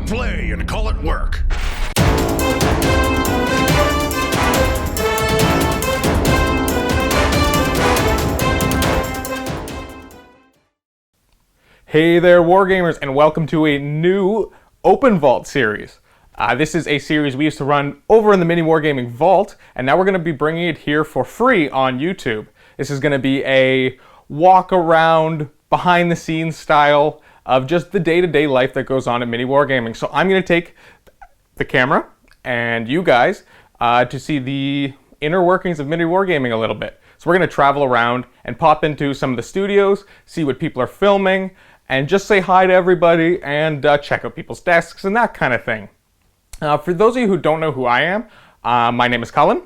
it play and call it work. Hey there, Wargamers, and welcome to a new Open Vault series. This is a series we used to run over in the MiniWarGaming Vault, and now we're going to be bringing it here for free on YouTube. This is going to be a walk-around, behind-the-scenes style of just the day-to-day life that goes on at MiniWarGaming. So I'm going to take the camera and you guys to see the inner workings of MiniWarGaming a little bit. So we're going to travel around and pop into some of the studios, see what people are filming, and just say hi to everybody and check out people's desks and that kind of thing. For those of you who don't know who I am, my name is Cullen,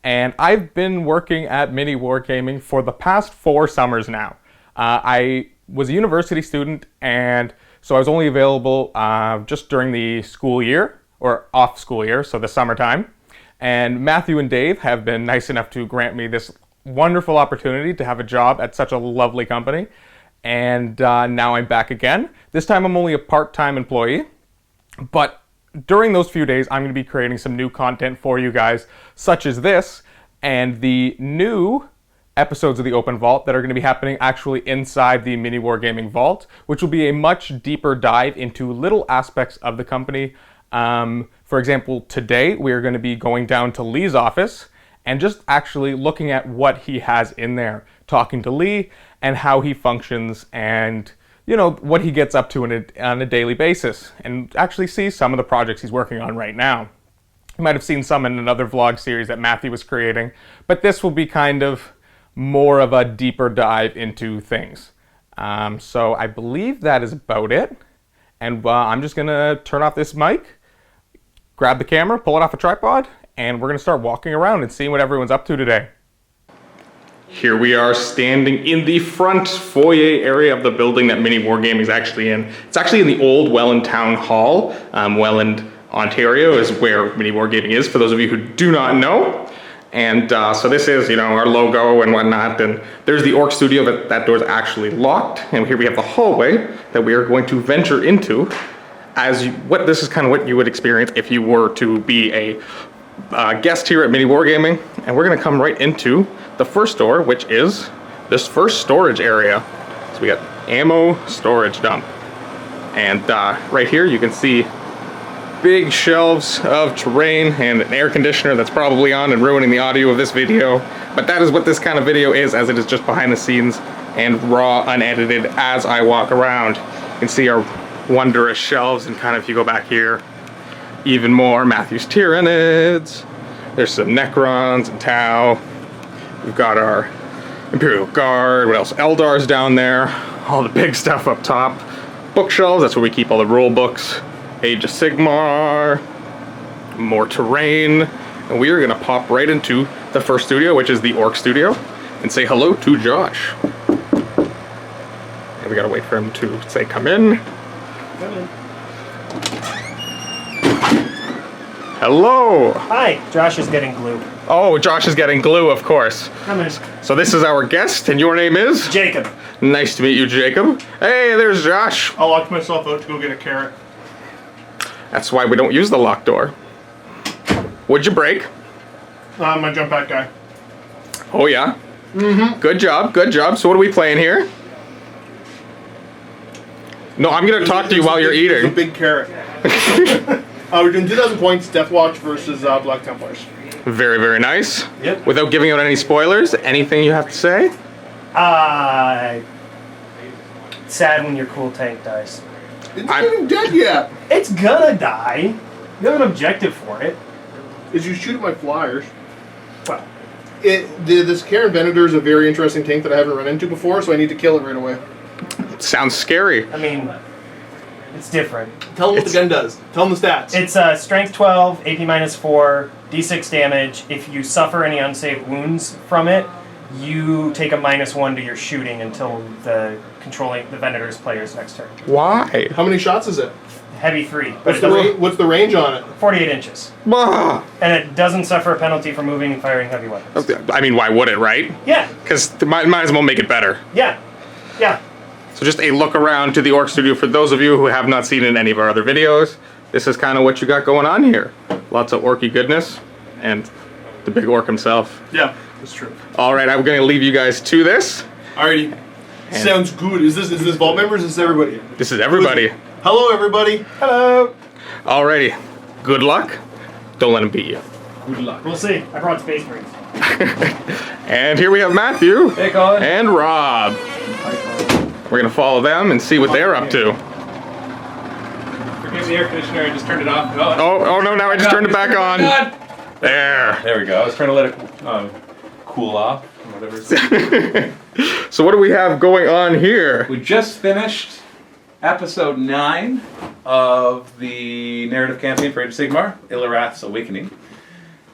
and I've been working at MiniWarGaming for the past 4 summers now. I was a university student, and so I was only available just during the school year, or off school year, so the summertime. And Matthew and Dave have been nice enough to grant me this wonderful opportunity to have a job at such a lovely company. And now I'm back again. This time I'm only a part-time employee, but during those few days I'm going to be creating some new content for you guys, such as this, and the new episodes of the Open Vault that are going to be happening actually inside the MiniWarGaming Vault, which will be a much deeper dive into little aspects of the company. For example, today we are going to be going down to Lee's office and just actually looking at what he has in there, talking to Lee and how he functions and, you know, what he gets up to on a daily basis, and actually see some of the projects he's working on right now. You might have seen some in another vlog series that Matthew was creating, but this will be kind of more of a deeper dive into things. So I believe that is about it, and I'm just gonna turn off this mic, grab the camera, pull it off a tripod, and we're gonna start walking around and seeing what everyone's up to today. Here we are standing in the front foyer area of the building that MiniWarGaming is actually in. It's actually in the old Welland Town Hall. Welland, Ontario is where MiniWarGaming is, for those of you who do not know. And so this is, you know, our logo and whatnot. And there's the Orc Studio, that door's actually locked. And here we have the hallway that we are going to venture into. This is kind of what you would experience if you were to be a guest here at MiniWarGaming. And we're gonna come right into the first door, which is this first storage area. So we got ammo storage dump. And right here you can see big shelves of terrain and an air conditioner that's probably on and ruining the audio of this video. But that is what this kind of video is, as it is just behind the scenes and raw, unedited as I walk around. You can see our wondrous shelves, and kind of if you go back here, even more Matthew's Tyranids. There's some Necrons and Tau. We've got our Imperial Guard, what else? Eldar's down there. All the big stuff up top. Bookshelves, that's where we keep all the rule books. Age of Sigmar. More terrain. And we are gonna pop right into the first studio, which is the Orc Studio, and say hello to Josh. And we gotta wait for him to say come in. Come in. Hello! Hi, Josh is getting glue. Oh, Josh is getting glue, of course. Come in. So this is our guest, and your name is? Jacob. Nice to meet you, Jacob. Hey, there's Josh. I locked myself out to go get a carrot. That's why we don't use the locked door. What'd you break? My jump back guy. Oh, yeah? Mm-hmm. Good job, good job. So what are we playing here? No, I'm going to talk to you while you're There's a eating. big carrot. We're doing 2,000 points, Death Watch versus Black Templars. Very, very nice. Yep. Without giving out any spoilers, anything you have to say? Sad when your cool tank dies. It's not even dead yet. It's gonna die. You have an objective for it. Is you shoot at my flyers. Well, This Karen Venator is a very interesting tank that I haven't run into before, so I need to kill it right away. Sounds scary. I mean, it's different. Tell them what the gun does. Tell them the stats. It's strength 12, AP -4, D6 damage. If you suffer any unsaved wounds from it, you take a -1 to your shooting until the Venator's player's next turn. Why? How many shots is it? Heavy 3, but What's the range on it? 48 inches. Bah. And it doesn't suffer a penalty for moving and firing heavy weapons. I mean, why would it, right? Yeah, Because might as well make it better. yeah, yeah. So just a look around to the Orc Studio for those of you who have not seen it in any of our other videos. this is kind of what you got going on here. Lots of orky goodness, and the big orc himself. Yeah, that's true. All right, I'm going to leave you guys to this. Alrighty. Sounds good. Is this vault members? Is this everybody? This is everybody. Hello, everybody. Hello. Alrighty, good luck. Don't let him beat you. Good luck. We'll see. I brought Space Marines. And here we have Matthew. Hey, Cullen. And Rob. We're going to follow them and see what they're up to. Forgive the air conditioner, I just turned it off. Oh no, now I just turned it back on. There. There we go. I was trying to let it cool off, or whatever. So what do we have going on here? We just finished episode 9 of the narrative campaign for Age of Sigmar, Illarath's Awakening.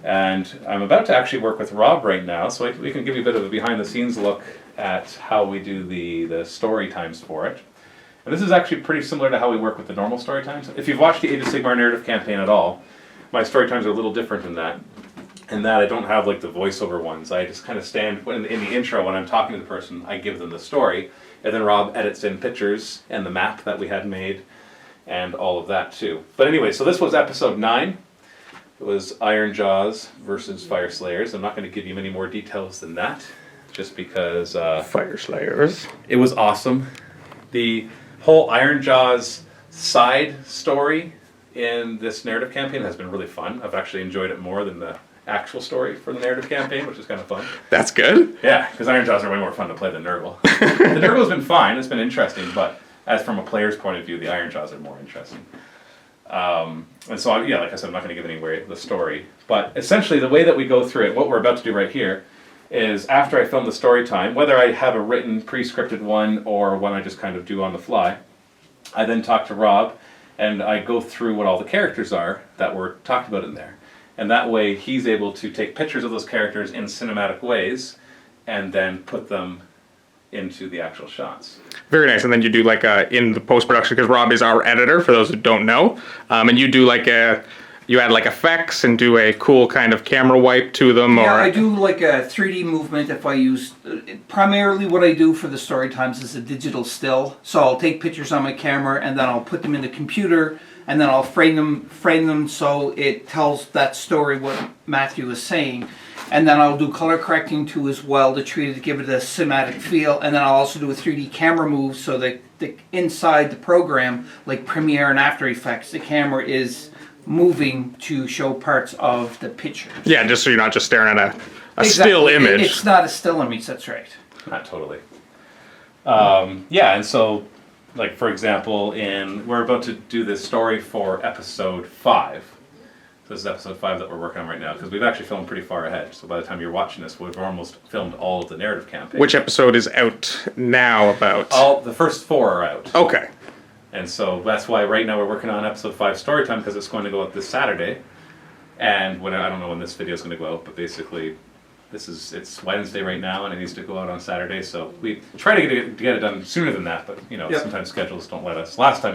And I'm about to actually work with Rob right now, so we can give you a bit of a behind-the-scenes look at how we do the story times for it. And this is actually pretty similar to how we work with the normal story times. If you've watched the Age of Sigmar narrative campaign at all, my story times are a little different than that. In that I don't have like the voiceover ones. I just kind of stand in the intro when I'm talking to the person, I give them the story, and then Rob edits in pictures and the map that we had made and all of that too. But anyway, so this was episode 9. It was Iron Jaws versus Fire Slayers. I'm not going to give you many more details than that, just because Fire Slayers. it was awesome. The whole Iron Jaws side story in this narrative campaign has been really fun. I've actually enjoyed it more than the actual story for the narrative campaign, which is kind of fun. That's good. Yeah, because Iron Jaws are way more fun to play than Nurgle. The Nurgle's been fine, it's been interesting, but as from a player's point of view, the Iron Jaws are more interesting. And so, like I said, I'm not going to give away the story. But essentially, the way that we go through it, what we're about to do right here, is after I film the story time, whether I have a written, pre-scripted one or one I just kind of do on the fly, I then talk to Rob, and I go through what all the characters are that were talked about in there. And that way, he's able to take pictures of those characters in cinematic ways, and then put them into the actual shots. Very nice. And then you do like in the post-production, because Rob is our editor, for those who don't know, and you do like you add like effects and do a cool kind of camera wipe to them. Yeah, or I do like a 3D movement if I use, primarily what I do for the story times is a digital still. So I'll take pictures on my camera and then I'll put them in the computer and then I'll frame them so it tells that story what Matthew is saying. And then I'll do color correcting too as well to give it a cinematic feel. And then I'll also do a 3D camera move so that inside the program, like Premiere and After Effects, the camera is moving to show parts of the picture. Yeah, just so you're not just staring at a Exactly. still image. It's not a still image, that's right. Not totally. Yeah, and so, like for example, we're about to do this story for episode 5. So this is episode 5 that we're working on right now, because we've actually filmed pretty far ahead. So by the time you're watching this, we've almost filmed all of the narrative campaign. Which episode is out now about? The first 4 are out. Okay. And so that's why right now we're working on episode 5 story time, because it's going to go out this Saturday. And I don't know when this video is going to go out, but basically it's Wednesday right now, and it needs to go out on Saturday. So we try to get it done sooner than that, but sometimes schedules don't let us. Last time,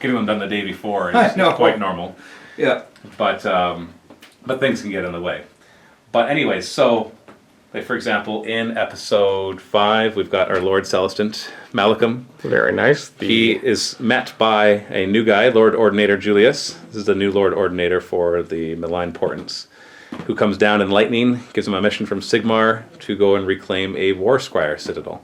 getting them done the day before is quite normal. Yeah. But things can get in the way. But anyways, so like for example, in episode 5, we've got our Lord Celestant, Malcolm. Very nice. He is met by a new guy, Lord Ordinator Julius. This is the new Lord Ordinator for the Malign Portents, who comes down in lightning, gives him a mission from Sigmar to go and reclaim a War Squire citadel.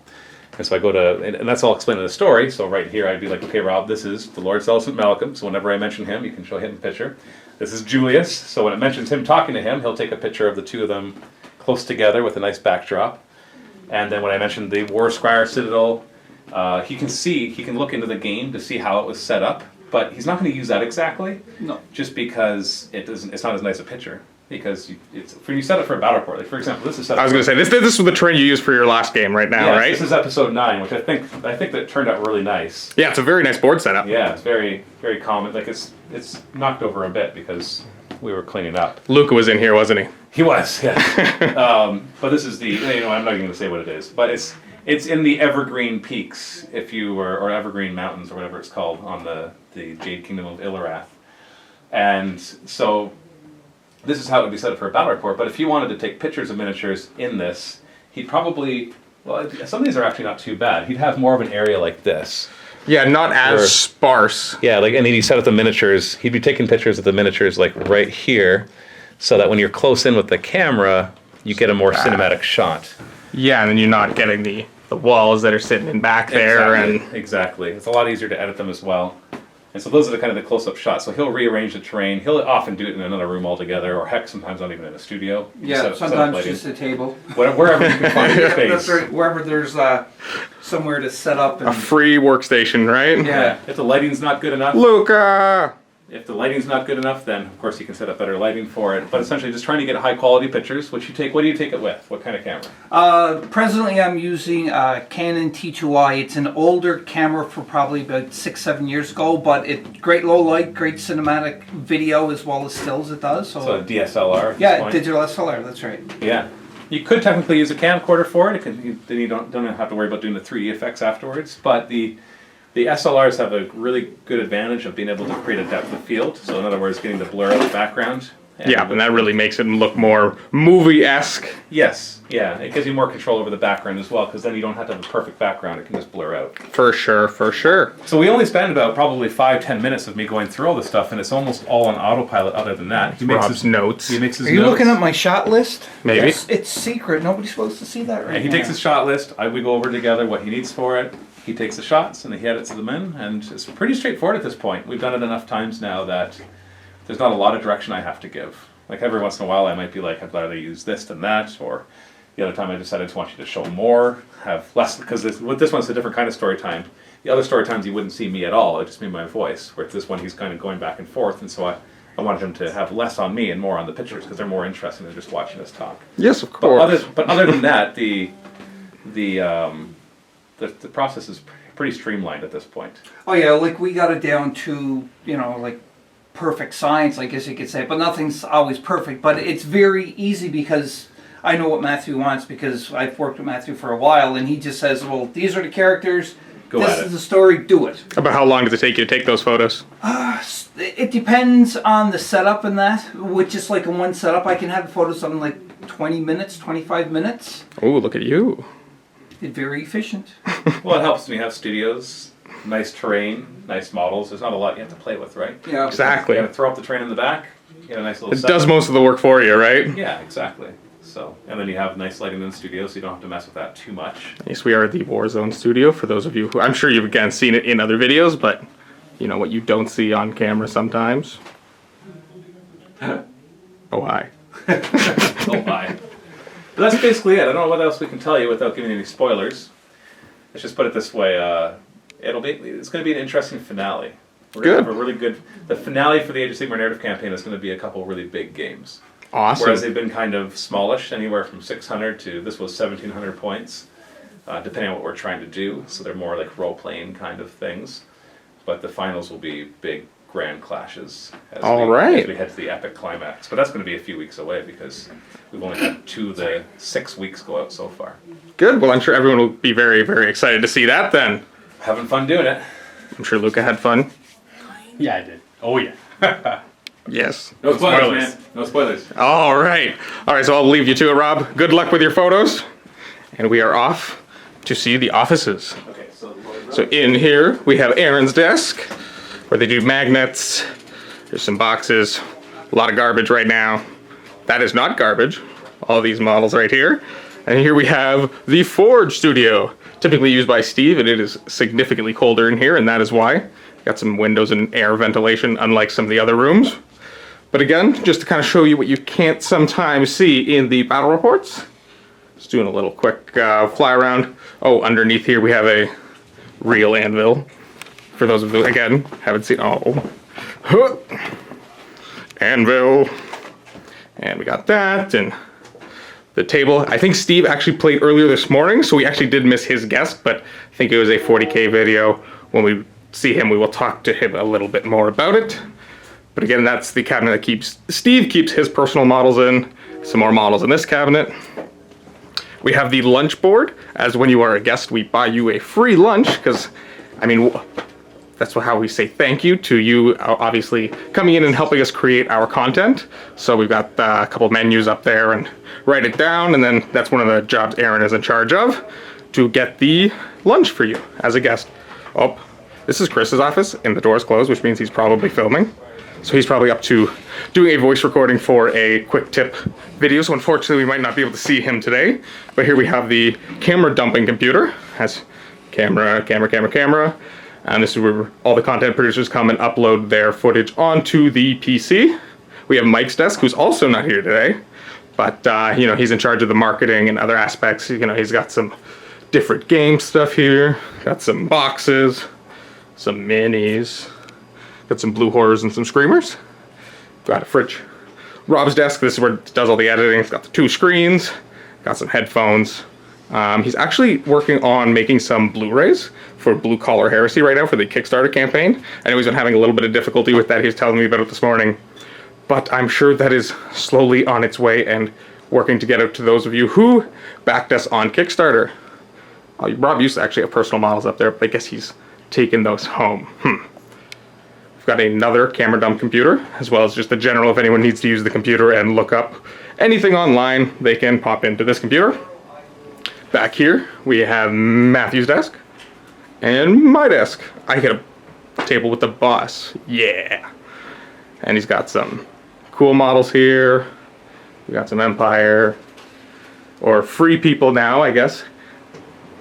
And so I go to, and that's all explained in the story. So right here I'd be like, okay, Rob, this is the Lord Celestant Malcolm. So whenever I mention him, you can show him a picture. This is Julius. So when it mentions him talking to him, he'll take a picture of the two of them close together with a nice backdrop. And then when I mentioned the War Squire citadel, he can look into the game to see how it was set up. But he's not going to use that exactly. No. Just because it's not as nice a picture. Because when you set it for a battle report, like for example, this is set up. I was going to say this was the terrain you used for your last game right now, right? This is episode 9, which I think that turned out really nice. Yeah, it's a very nice board setup. Yeah, it's very very common. Like it's knocked over a bit because we were cleaning up. Luca was in here, wasn't he? He was, yeah. But this is I'm not even going to say what it is, but it's in the Evergreen Peaks, or Evergreen Mountains or whatever it's called, on the Jade Kingdom of Illarath, and so. This is how it would be set up for a battle report, but if you wanted to take pictures of miniatures in this, he'd probably, some of these are actually not too bad. He'd have more of an area like this. Yeah, not as Or- sparse. Yeah, like, and then he set up the miniatures. He'd be taking pictures of the miniatures like right here, so that when you're close in with the camera, you get a more cinematic shot. Yeah, and then you're not getting the walls that are sitting in back there. Exactly. It's a lot easier to edit them as well. And so those are the kind of the close-up shots. So he'll rearrange the terrain. He'll often do it in another room altogether, or heck, sometimes not even in a studio. You set up sometimes lighting. just a table. Wherever you can find your space. That's right. Wherever there's somewhere to set up. And, A free workstation, right? Yeah. If the lighting's not good enough, Luca! if the lighting's not good enough, then of course you can set up better lighting for it. But essentially, just trying to get high quality pictures. What do you take it with? What kind of camera? Presently, I'm using Canon T2i. It's an older camera for probably about 6-7 years ago, but it great low light, great cinematic video as well as stills. It does. So a DSLR. At this yeah, point. digital SLR. That's right. Yeah. You could technically use a camcorder for it. Then you don't have to worry about doing the 3D effects afterwards. But the SLRs have a really good advantage of being able to create a depth of field. So in other words, getting the blur out the background. Yeah, and that really makes it look more movie-esque. Yes, yeah. It gives you more control over the background as well, because then you don't have to have a perfect background. It can just blur out. For sure, for sure. So we only spend about probably 5-10 minutes of me going through all this stuff, and it's almost all on autopilot other than that. He makes Rob's notes. He makes his Are you notes. looking at my shot list? Maybe. It's secret. Nobody's supposed to see that right Yeah, he now. takes his shot list. We go over together what he needs for it. He takes the shots and he edits them in, and it's pretty straightforward at this point. We've done it enough times now that there's not a lot of direction I have to give. Like every once in a while, I might be like, I'd rather use this than that, or the other time I decided I just want you to show more, have less, because this one's a different kind of story time. The other story times you wouldn't see me at all; it would just be my voice. Where this one, he's kind of going back and forth, and so I wanted him to have less on me and more on the pictures because they're more interesting than just watching us talk. Yes, of But course. other than that, the process is pretty streamlined at this point. Oh yeah, like we got it down to, like perfect science, I guess you could say, but nothing's always perfect. But it's very easy because I know what Matthew wants, because I've worked with Matthew for a while, and he just says, well, these are the characters, this is the story, do it. About how long does it take you to take those photos? It depends on the setup and that, which is like in one setup, I can have the photos in like 20 minutes, 25 minutes. Oh, look at you. It's very efficient. Well, it helps when you have studios, nice terrain, nice models. There's not a lot you have to play with, right? Yeah. Exactly. You gotta throw up the terrain in the back, you get a nice little It setup. does most of the work for you, right? Yeah, exactly. So, and then you have nice lighting in the studio, so you don't have to mess with that too much. Yes, we are at the Warzone studio, for those of you who, I'm sure you've again seen it in other videos, but you know what you don't see on camera sometimes. Oh, hi. Oh my. But that's basically it. I don't know what else we can tell you without giving any spoilers. Let's just put it this way. It's going to be an interesting finale. We're gonna Good. have a really good. The finale for the Age of Sigmar narrative campaign is going to be a couple really big games. Awesome. Whereas they've been kind of smallish, anywhere from 600 to this was 1,700 points, depending on what we're trying to do. So they're more like role-playing kind of things. But the finals will be big, grand clashes as we head to the epic climax. But that's going to be a few weeks away because we've only had 2 of the 6 weeks go out so far. Good. Well, I'm sure everyone will be very, very excited to see that then. Having fun doing it. I'm sure Luca had fun. Yeah, I did. Oh, yeah. Yes. No spoilers, Spoilers. man. No spoilers. All right. All right, so I'll leave you to it, Rob. Good luck with your photos. And we are off to see the offices. Okay, So in here, we have Aaron's desk, where they do magnets. There's some boxes. A lot of garbage right now. That is not garbage. All these models right here. And here we have the Forge Studio, typically used by Steve, and it is significantly colder in here, and that is why. Got some windows and air ventilation, unlike some of the other rooms. But again, just to kind of show you what you can't sometimes see in the battle reports. Just doing a little quick fly around. Oh, underneath here we have a real anvil. For those of you, again, haven't seen, Huh. Anvil. And we got that, and the table. I think Steve actually played earlier this morning, so we actually did miss his guest, but I think it was a 40K video. When we see him, we will talk to him a little bit more about it. But again, that's the cabinet that Steve keeps his personal models in. Some more models in this cabinet. We have the lunch board, as when you are a guest, we buy you a free lunch, because, I mean, that's how we say thank you to you, obviously, coming in and helping us create our content. So we've got a couple menus up there, and write it down, and then that's one of the jobs Aaron is in charge of, to get the lunch for you as a guest. Oh, This is Chris's office, and the door's closed, which means he's probably filming. So he's probably up to doing a voice recording for a quick tip video. So unfortunately, we might not be able to see him today. But here we have the camera dumping computer. Has camera. And this is where all the content producers come and upload their footage onto the PC. We have Mike's desk, who's also not here today. But, you know, he's in charge of the marketing and other aspects. You know, he's got some different game stuff here. Got some boxes, some minis. Got some blue horrors and some screamers. Got a fridge. Rob's desk, this is where it does all the editing. It's got the 2 screens. Got some headphones. He's actually working on making some Blu-rays for Blue Collar Heresy right now for the Kickstarter campaign. I know he's been having a little bit of difficulty with that. He was telling me about it this morning. But I'm sure that is slowly on its way and working to get out to those of you who backed us on Kickstarter. Rob used to actually have personal models up there, but I guess he's taken those home. We've got another camera dump computer, as well as just the general, if anyone needs to use the computer and look up anything online, they can pop into this computer. Back here, we have Matthew's desk and my desk. I hit a table with the boss. Yeah. And he's got some cool models here. We got some Empire, or Free People now, I guess.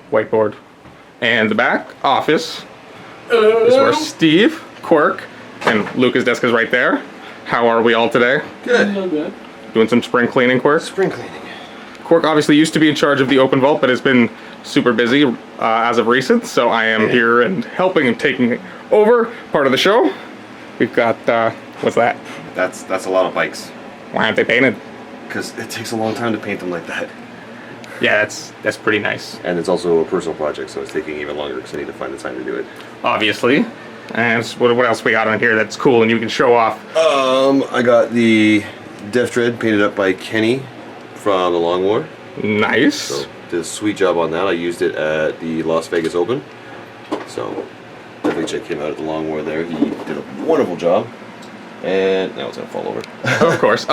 Whiteboard. And the back office is where Steve, Quirk, and Luca's desk is right there. How are we all today? Good. Doing some spring cleaning, Quirk? Spring cleaning. Quirk obviously used to be in charge of the open vault, but has been super busy as of recent, so I am here and helping and taking over part of the show. We've got, what's that? That's a lot of bikes. Why aren't they painted? Because it takes a long time to paint them like that. Yeah, that's pretty nice. And it's also a personal project, so it's taking even longer because I need to find the time to do it. Obviously. And what else we got on here that's cool and you can show off? I got the Death Dread painted up by Kenny from the Long War. Nice. So did a sweet job on that. I used it at the Las Vegas Open. So definitely check him out at the Long War there. He did a wonderful job. And now it's gonna fall over. Of course.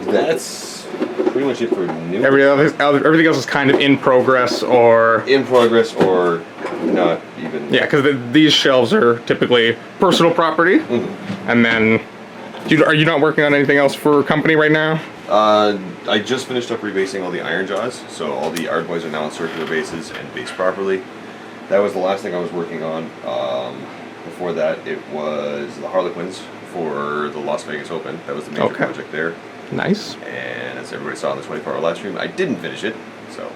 That's pretty much it for new. Everything else is kind of in progress or... In progress or not even. Yeah, because these shelves are typically personal property. And then, are you not working on anything else for company right now? I just finished up rebasing all the iron jaws, so all the Ardboys are now on circular bases and based properly. That was the last thing I was working on. Before that, it was the Harlequins for the Las Vegas Open. That was the major project there. Nice. And as everybody saw in the 24-hour live stream, I didn't finish it, so.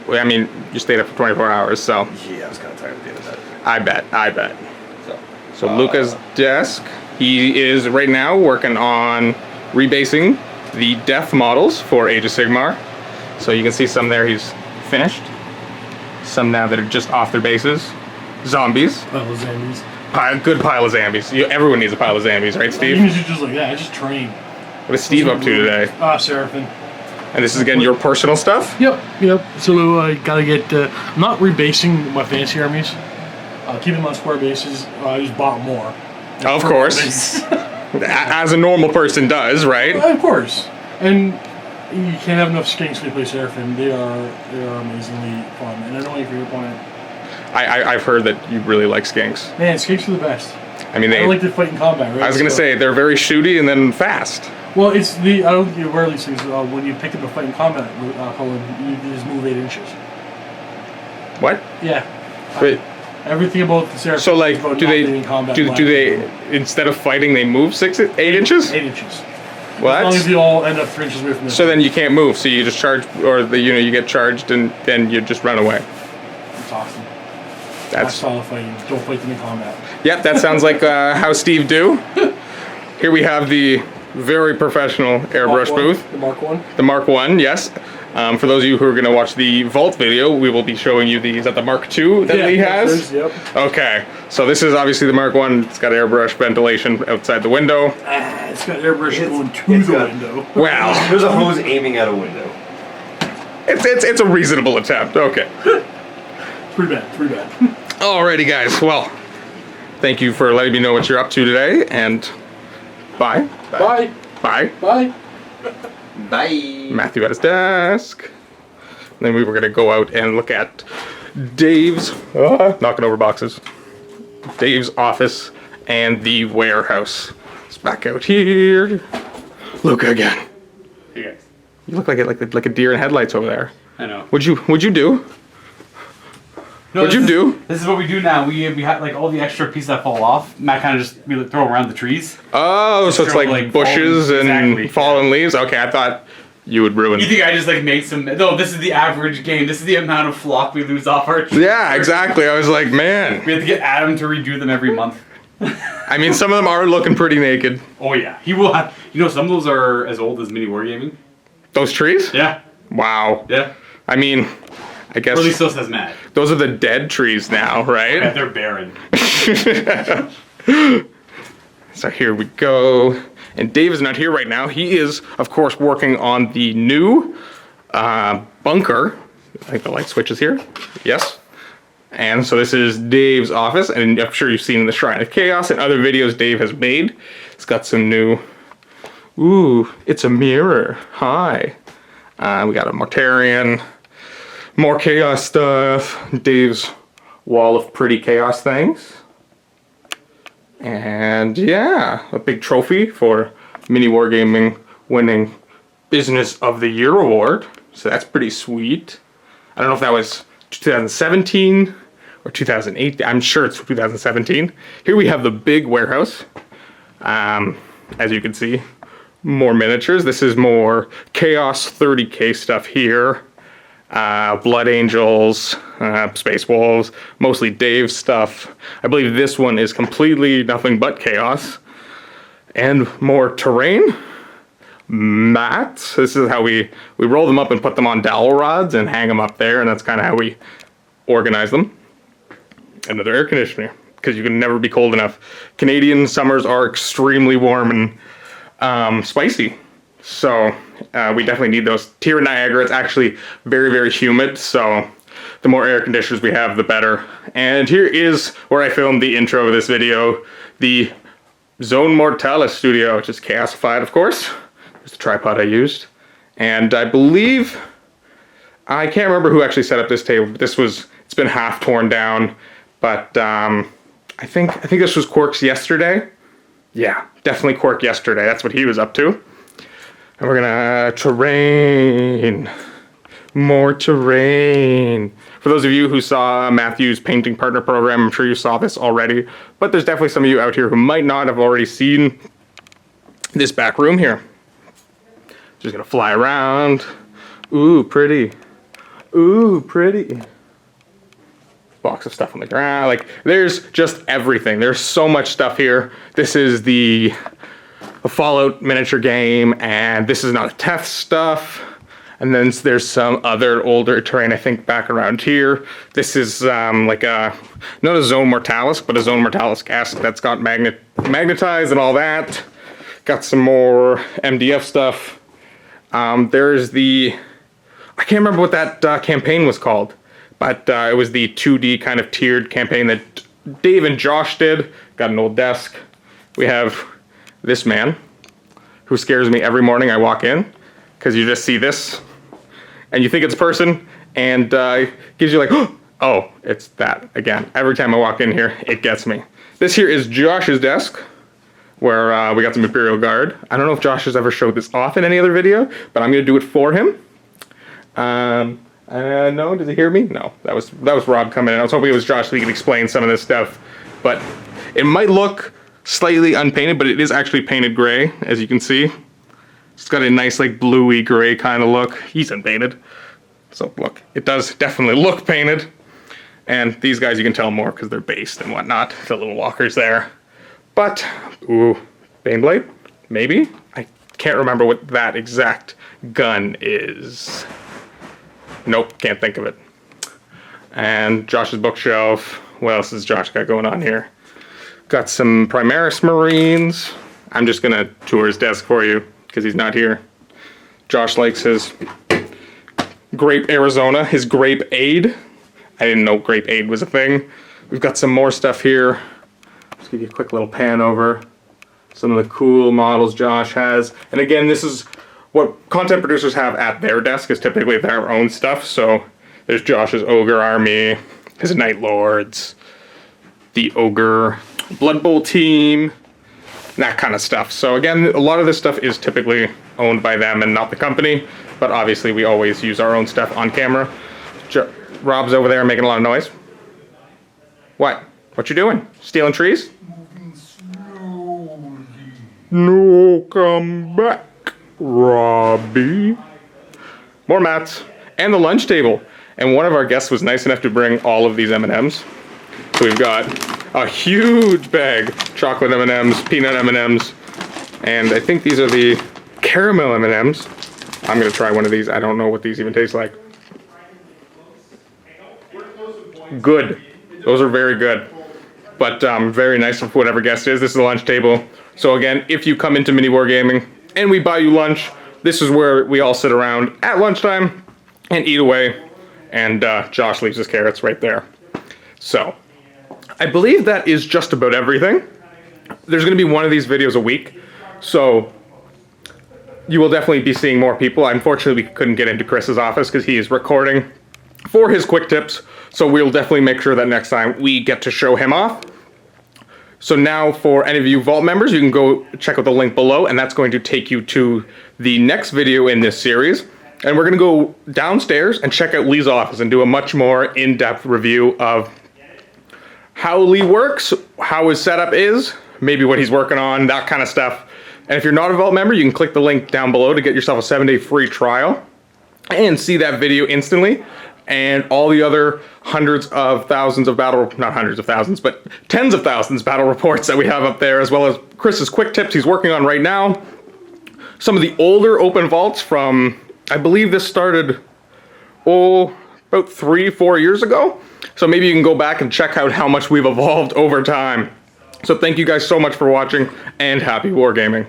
Well, I mean, you stayed up for 24 hours, so. Yeah, I was kind of tired at the end of that. I bet. So Luca's desk, he is right now working on rebasing the death models for Age of Sigmar. So you can see some there he's finished. Some now that are just off their bases. Zombies. Pile of zombies. Good pile of zombies. Everyone needs a pile of zombies, right, Steve? Even if you're just like that, I just train. What is Steve up to today? Seraphim. And this is again your personal stuff? Yep. So I gotta get, I'm not rebasing my fancy armies. Keep them on square bases. I just bought more. Of course. As a normal person does, right? Of course. And you can't have enough skinks to play Seraphim. They are amazingly fun. And I don't know if you're a opponent. I've heard that you really like skinks. Man, skinks are the best. I mean, I like to fight in combat, right? I was gonna say they're very shooty and then fast. Well, it's I don't think you wear these things when you pick up a fight in combat. Cullen, you just move 8 inches. What? Yeah. Wait. Everything about the Seraphim. So like, is about do not being in they combat do they instead of fighting they move 8 inches? 8 inches. Well, as long as you all end up 3 inches away from this. So then you can't move. So you just charge, or you get charged and then you just run away. It's awesome. That's style of fighting. Don't fight them in combat. Yep, that sounds like how Steve do. Here we have the very professional airbrush booth. The Mark 1? The Mark 1, yes. For those of you who are going to watch the Vault video, we will be showing you the, is that the Mark II that he has? Yep. Okay, so this is obviously the Mark 1. It's got airbrush ventilation outside the window. It's got airbrush going to the window. Wow. There's a hose aiming at a window. It's a reasonable attempt, okay. Pretty bad. Alrighty guys, well, thank you for letting me know what you're up to today, and bye. Bye. Bye. Bye. Bye. Matthew at his desk. Then we were going to go out and look at Dave's knocking over boxes. Dave's office, and the warehouse. It's back out here. Look again. Hey guys. You look like a deer in headlights over there. I know. What'd you do? No, What'd you do? This is what we do now. We have like all the extra pieces that fall off. Matt kind of just we like, throw them around the trees. Oh, so it's throw, like bushes fallen, and exactly, fallen leaves. Okay, I thought you would ruin. You think I just like made some? No, this is the average game. This is the amount of flock we lose off our trees. Yeah, exactly. I was like, man. We have to get Adam to redo them every month. I mean, some of them are looking pretty naked. Oh yeah, he will have. You know, some of those are as old as MiniWarGaming. Those trees? Yeah. Wow. Yeah. I mean, I guess. Or at least so says Matt. Those are the dead trees now, right? Yeah, they're barren. So here we go. And Dave is not here right now. He is, of course, working on the new bunker. I think the light switch is here. Yes. And so this is Dave's office. And I'm sure you've seen the Shrine of Chaos and other videos Dave has made. It's got some new... Ooh, it's a mirror. Hi. We got a Mortarian. More chaos stuff. Dave's wall of pretty chaos things. And yeah, a big trophy for MiniWarGaming winning Business of the Year award. So that's pretty sweet. I don't know if that was 2017 or 2008. I'm sure it's 2017. Here we have the big warehouse. As you can see, more miniatures. This is more Chaos 30K stuff here. Blood Angels, Space Wolves, mostly Dave's stuff. I believe this one is completely nothing but Chaos. And more terrain. Mats. This is how we roll them up and put them on dowel rods and hang them up there, and that's kind of how we organize them. Another air conditioner, because you can never be cold enough. Canadian summers are extremely warm and spicy. So we definitely need those. Here in Niagara, it's actually very, very humid, so the more air conditioners we have, the better. And here is where I filmed the intro of this video, the Zone Mortalis studio, which is chaosified, of course. There's the tripod I used. And I believe, I can't remember who actually set up this table, but it's been half torn down. But I think this was Quark's yesterday. Yeah, definitely Quark yesterday. That's what he was up to. And we're gonna terrain. More terrain. For those of you who saw Matthew's painting partner program, I'm sure you saw this already, but there's definitely some of you out here who might not have already seen this back room here. Just gonna fly around. Ooh, pretty. Ooh, pretty. Box of stuff on the ground. Like, there's just everything. There's so much stuff here. This is the Fallout miniature game, and this is not a Teth stuff. And then there's some other older terrain, I think, back around here. This is like a, not a Zone Mortalis, but a Zone Mortalis cask that's got magnetized and all that. Got some more MDF stuff. There's the, I can't remember what that campaign was called, but it was the 2D kind of tiered campaign that Dave and Josh did. Got an old desk. We have this man who scares me every morning I walk in, because you just see this and you think it's a person, and gives you like, oh, it's that again. Every time I walk in here, it gets me. This here is Josh's desk, where we got some Imperial Guard. I don't know if Josh has ever showed this off in any other video, but I'm gonna do it for him. No, did he hear me? No, that was Rob coming in. I was hoping it was Josh so he could explain some of this stuff, but it might look slightly unpainted, but it is actually painted gray, as you can see. It's got a nice like bluey gray kind of look. He's unpainted. So look, it does definitely look painted. And these guys you can tell more because they're based and whatnot. The little walkers there. But, ooh, Baneblade? Maybe? I can't remember what that exact gun is. Nope, can't think of it. And Josh's bookshelf. What else has Josh got going on here? Got some Primaris Marines. I'm just gonna tour his desk for you because he's not here. Josh likes his Grape Arizona, his Grape Aid. I didn't know Grape Aid was a thing. We've got some more stuff here. Just give you a quick little pan over some of the cool models Josh has. And again, this is what content producers have at their desk, is typically their own stuff. So there's Josh's Ogre Army, his Night Lords, the Ogre Blood Bowl team, that kind of stuff. So again, a lot of this stuff is typically owned by them and not the company, but obviously we always use our own stuff on camera. Rob's over there making a lot of noise. What? What you doing? Stealing trees? No, come back, Robbie. More mats and the lunch table. And one of our guests was nice enough to bring all of these M&Ms. So we've got a huge bag, chocolate M&Ms, peanut M&Ms, and I think these are the caramel M&Ms. I'm gonna try one of these. I don't know what these even taste like. Good. Those are very good. But very nice for whatever guest is. This is the lunch table. So again, if you come into MiniWarGaming and we buy you lunch, this is where we all sit around at lunchtime and eat away. And Josh leaves his carrots right there. So I believe that is just about everything. There's going to be one of these videos a week. So you will definitely be seeing more people. Unfortunately, we couldn't get into Chris's office because he is recording for his quick tips. So we'll definitely make sure that next time we get to show him off. So now for any of you Vault members, you can go check out the link below, and that's going to take you to the next video in this series. And we're going to go downstairs and check out Lee's office and do a much more in-depth review of how Lee works, how his setup is, maybe what he's working on, that kind of stuff. And if you're not a Vault member, you can click the link down below to get yourself a 7-day free trial and see that video instantly. And all the other hundreds of thousands of not hundreds of thousands, but tens of thousands battle reports that we have up there, as well as Chris's quick tips he's working on right now. Some of the older open vaults from, I believe this started, about 3-4 years ago. So maybe you can go back and check out how much we've evolved over time. So thank you guys so much for watching, and happy wargaming.